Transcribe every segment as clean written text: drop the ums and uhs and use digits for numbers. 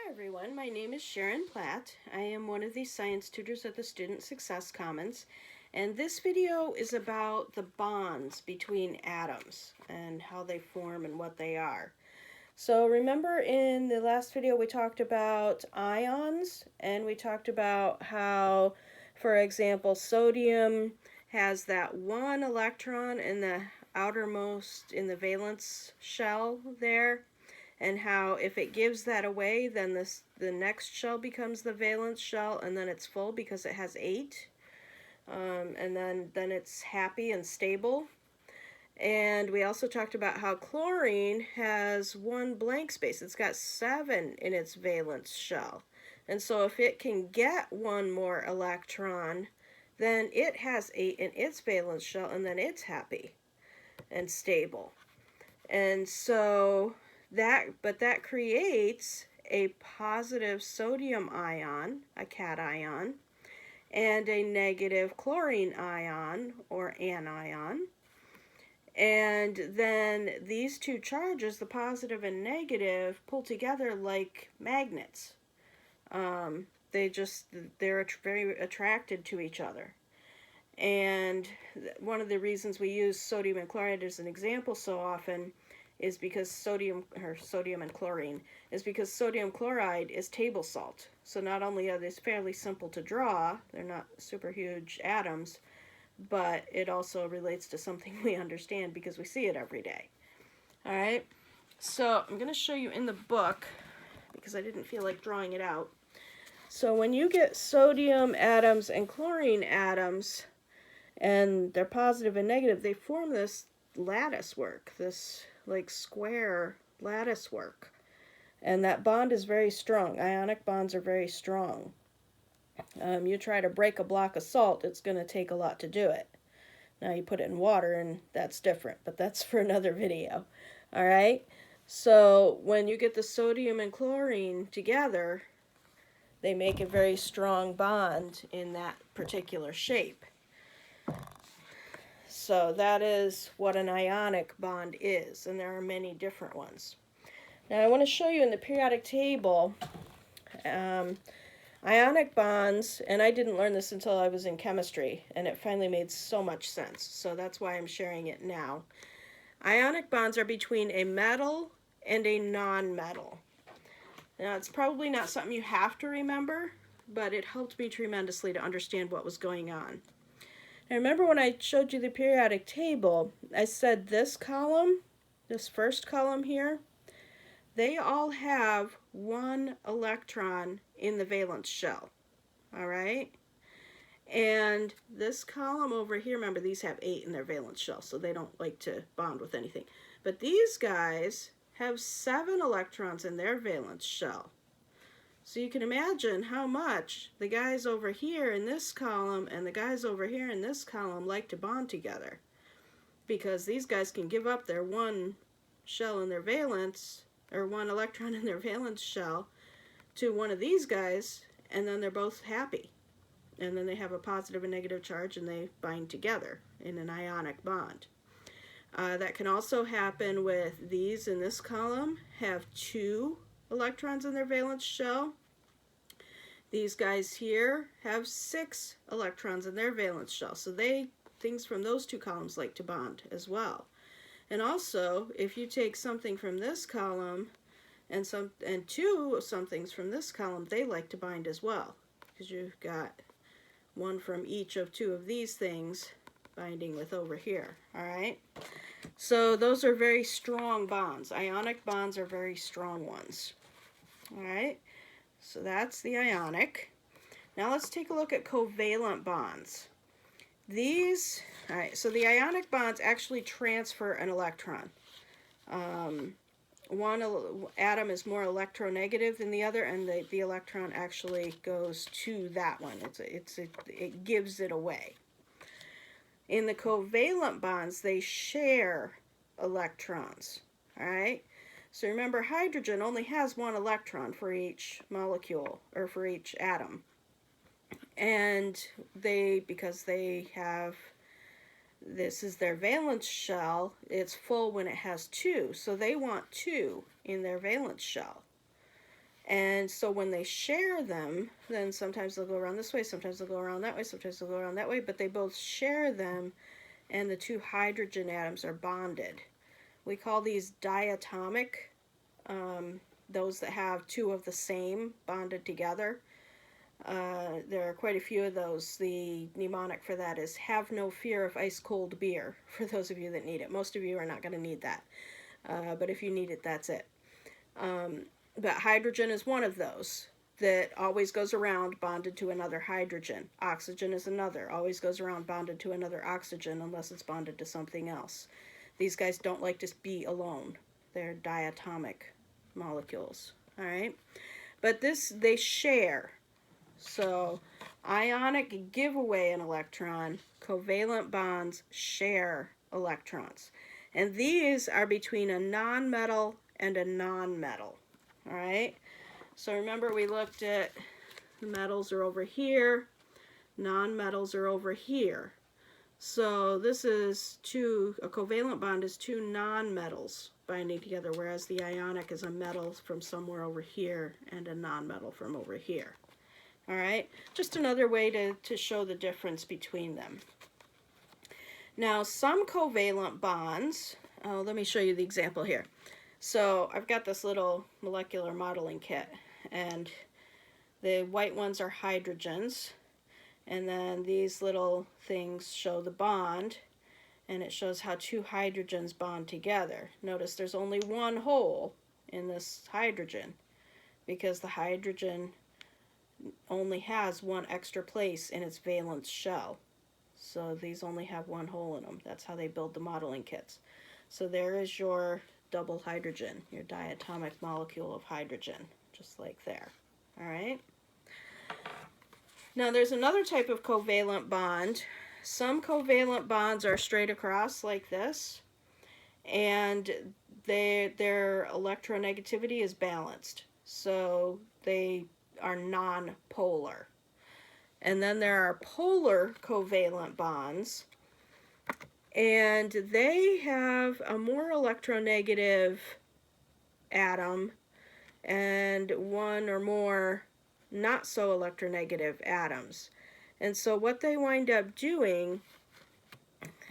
Everyone, my name is Sharon Platt. I am one of the science tutors at the Student Success Commons, and this video is about the bonds between atoms and how they form and what they are. So remember in the last video we talked about ions, and we talked about how, for example, sodium has that one electron in the outermost, in the valence shell there, and how if it gives that away, then the next shell becomes the valence shell, and then it's full because it has 8, and then it's happy and stable. And we also talked about how chlorine has one blank space. It's got 7 in its valence shell, and so if it can get one more electron, then it has 8 in its valence shell, and then it's happy and stable. And so that creates a positive sodium ion, a cation, and a negative chlorine ion, or anion. And then these two charges, the positive and negative, pull together like magnets. They're very attracted to each other. And one of the reasons we use sodium and chloride as an example so often is because sodium and chlorine is because sodium chloride is table salt. So not only are they fairly simple to draw, they're not super huge atoms, but it also relates to something we understand because we see it every day. All right, so I'm going to show you in the book because I didn't feel like drawing it out. So when you get sodium atoms and chlorine atoms, and they're positive and negative, they form this lattice work, this like square lattice work. And that bond is very strong. Ionic bonds are very strong. You try to break a block of salt, it's going to take a lot to do it. Now you put it in water and that's different, but that's for another video. All right? So when you get the sodium and chlorine together, they make a very strong bond in that particular shape. So that is what an ionic bond is, and there are many different ones. Now I want to show you in the periodic table ionic bonds, and I didn't learn this until I was in chemistry, and it finally made so much sense, so that's why I'm sharing it now. Ionic bonds are between a metal and a non-metal. Now it's probably not something you have to remember, but it helped me tremendously to understand what was going on. Now remember when I showed you the periodic table, I said this column, this first column here, they all have 1 electron in the valence shell, all right? And this column over here, remember these have 8 in their valence shell, so they don't like to bond with anything. But these guys have 7 electrons in their valence shell. So you can imagine how much the guys over here in this column and the guys over here in this column like to bond together, because these guys can give up their 1 shell in their valence, or 1 electron in their valence shell, to one of these guys, and then they're both happy. And then they have a positive and negative charge and they bind together in an ionic bond. That can also happen with these in this column have 2 electrons in their valence shell. These guys here have 6 electrons in their valence shell, so things from those 2 columns like to bond as well. And also, if you take something from this column and 2 somethings from this column, they like to bind as well, because you've got 1 from each of 2 of these things binding with over here. All right. So those are very strong bonds. Ionic bonds are very strong ones. All right, so that's the ionic. Now let's take a look at covalent bonds. These, all right, so the ionic bonds actually transfer an electron. One atom is more electronegative than the other, and the electron actually goes to that one. It gives it away. In the covalent bonds, they share electrons, all right? So remember, hydrogen only has 1 electron for each molecule, or for each atom. And because they have, this is their valence shell, it's full when it has 2, so they want 2 in their valence shell. And so when they share them, then sometimes they'll go around this way, sometimes they'll go around that way, sometimes they'll go around that way, but they both share them, and the two hydrogen atoms are bonded. We call these diatomic, those that have two of the same bonded together. There are quite a few of those. The mnemonic for that is "Have no fear of ice cold beer," for those of you that need it. Most of you are not going to need that, but if you need it, that's it. But hydrogen is one of those that always goes around bonded to another hydrogen. Oxygen is another, always goes around bonded to another oxygen unless it's bonded to something else. These guys don't like to be alone. They're diatomic molecules, all right? But they share. So ionic give away an electron, covalent bonds share electrons. And these are between a nonmetal and a nonmetal, all right? So remember we looked at the metals are over here, nonmetals are over here. So this is a covalent bond is two nonmetals binding together, whereas the ionic is a metal from somewhere over here and a nonmetal from over here. All right, just another way to show the difference between them. Now, some covalent bonds, let me show you the example here. So I've got this little molecular modeling kit, and the white ones are hydrogens, and then these little things show the bond, and it shows how two hydrogens bond together. Notice there's only one hole in this hydrogen because the hydrogen only has one extra place in its valence shell. So these only have one hole in them. That's how they build the modeling kits. So there is your double hydrogen, your diatomic molecule of hydrogen, just like there. All right. Now there's another type of covalent bond. Some covalent bonds are straight across like this, and their electronegativity is balanced. So they are non-polar. And then there are polar covalent bonds, and they have a more electronegative atom and one or more not so electronegative atoms. And so what they wind up doing,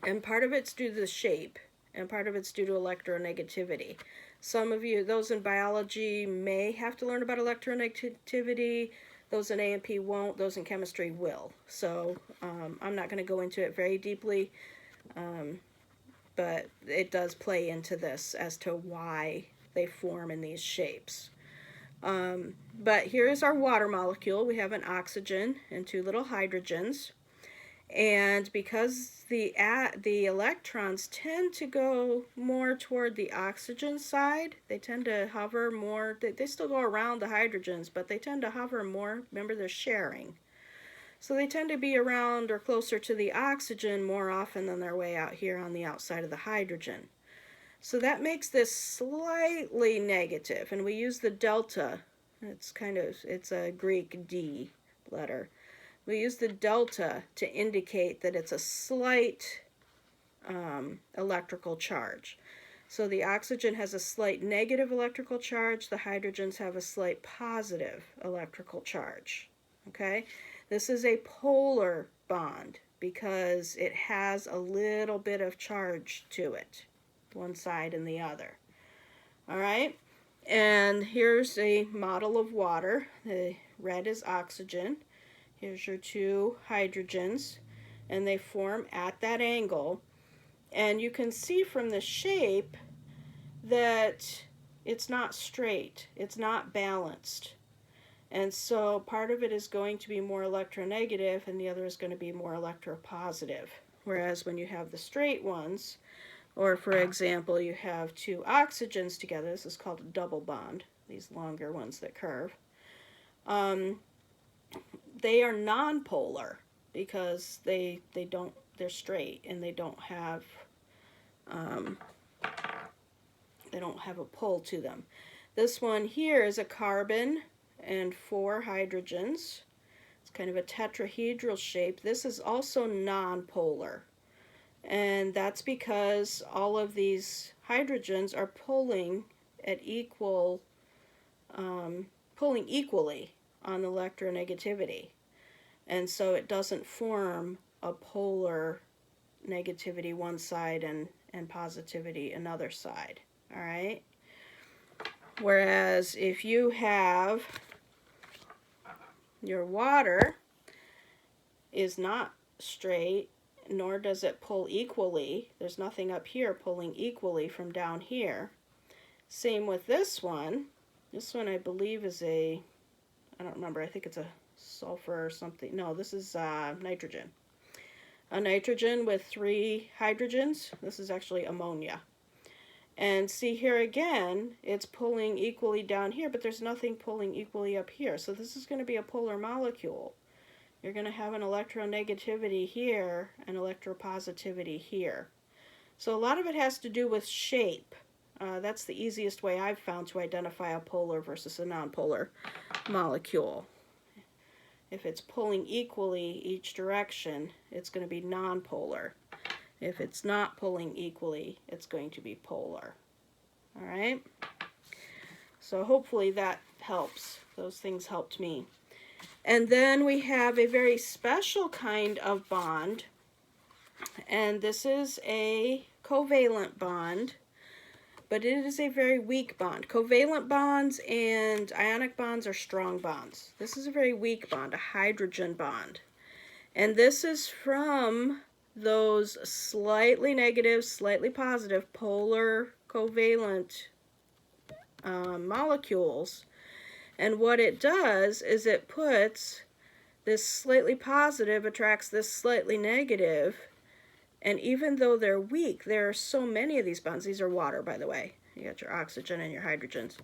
and part of it's due to the shape, and part of it's due to electronegativity. Some of you, those in biology, may have to learn about electronegativity. Those in A&P won't. Those in chemistry will. So I'm not going to go into it very deeply, but it does play into this as to why they form in these shapes. But here is our water molecule. We have an oxygen and two little hydrogens. And because the electrons tend to go more toward the oxygen side, they tend to hover more. They still go around the hydrogens, but they tend to hover more. Remember, they're sharing. So they tend to be around or closer to the oxygen more often than they're way out here on the outside of the hydrogen. So that makes this slightly negative, and we use the delta. It's a Greek D letter. We use the delta to indicate that it's a slight electrical charge. So the oxygen has a slight negative electrical charge. The hydrogens have a slight positive electrical charge. Okay? This is a polar bond because it has a little bit of charge to it, one side and the other. All right? And here's a model of water. The red is oxygen. Here's your two hydrogens, and they form at that angle. And you can see from the shape that it's not straight, it's not balanced. And so part of it is going to be more electronegative, and the other is going to be more electropositive. Whereas when you have the straight ones, or for example, you have two oxygens together, this is called a double bond, these longer ones that curve. They are non-polar because they're straight and they don't have a pull to them. This one here is a carbon and 4 hydrogens. It's kind of a tetrahedral shape. This is also non-polar, and that's because all of these hydrogens are pulling at equal pulling equally on the electronegativity. And so it doesn't form a polar negativity one side and positivity another side. All right? Whereas if you have your water is not straight, nor does it pull equally. There's nothing up here pulling equally from down here. Same with this one. This one I believe is I don't remember, I think it's a sulfur or something. No, this is nitrogen. A nitrogen with 3 hydrogens. This is actually ammonia. And see here again, it's pulling equally down here, but there's nothing pulling equally up here. So this is going to be a polar molecule. You're going to have an electronegativity here and electropositivity here. So a lot of it has to do with shape. That's the easiest way I've found to identify a polar versus a nonpolar molecule. If it's pulling equally each direction, it's going to be nonpolar. If it's not pulling equally, it's going to be polar. All right? So hopefully that helps. Those things helped me. And then we have a very special kind of bond, and this is a covalent bond, but it is a very weak bond. Covalent bonds and ionic bonds are strong bonds. This is a very weak bond, a hydrogen bond. And this is from those slightly negative, slightly positive polar covalent molecules. And what it does is it puts this slightly positive attracts this slightly negative, and even though they're weak, there are so many of these bonds. These are water, by the way. You got your oxygen and your hydrogens.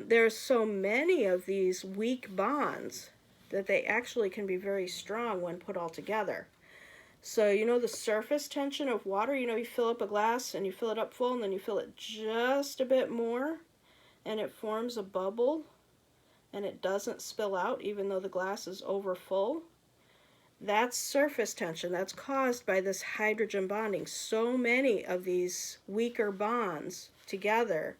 There are so many of these weak bonds that they actually can be very strong when put all together. So you know the surface tension of water? You know, you fill up a glass and you fill it up full, and then you fill it just a bit more, and it forms a bubble, and it doesn't spill out even though the glass is over full. That's surface tension. That's caused by this hydrogen bonding. So many of these weaker bonds together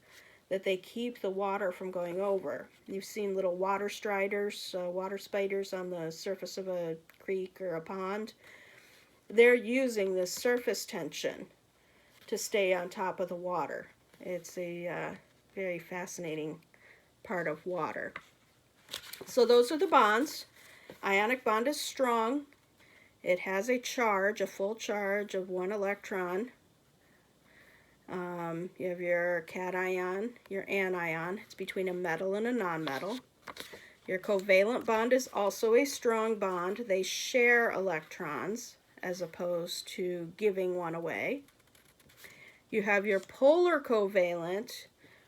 that they keep the water from going over. You've seen little water striders, water spiders on the surface of a creek or a pond. They're using this surface tension to stay on top of the water. It's a very fascinating part of water. So those are the bonds. Ionic bond is strong. It has a charge, a full charge of 1 electron. You have your cation, your anion. It's between a metal and a nonmetal. Your covalent bond is also a strong bond. They share electrons as opposed to giving one away. You have your polar covalent,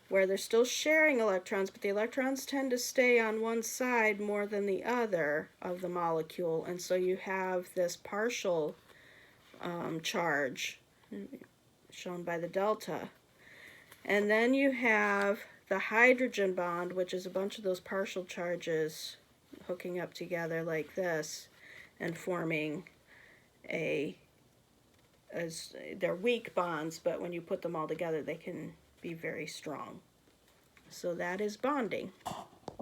where they're still sharing electrons, but the electrons tend to stay on one side more than the other of the molecule, and so you have this partial charge shown by the delta. And then you have the hydrogen bond, which is a bunch of those partial charges hooking up together like this and forming they're weak bonds, but when you put them all together, they can be very strong. So that is bonding.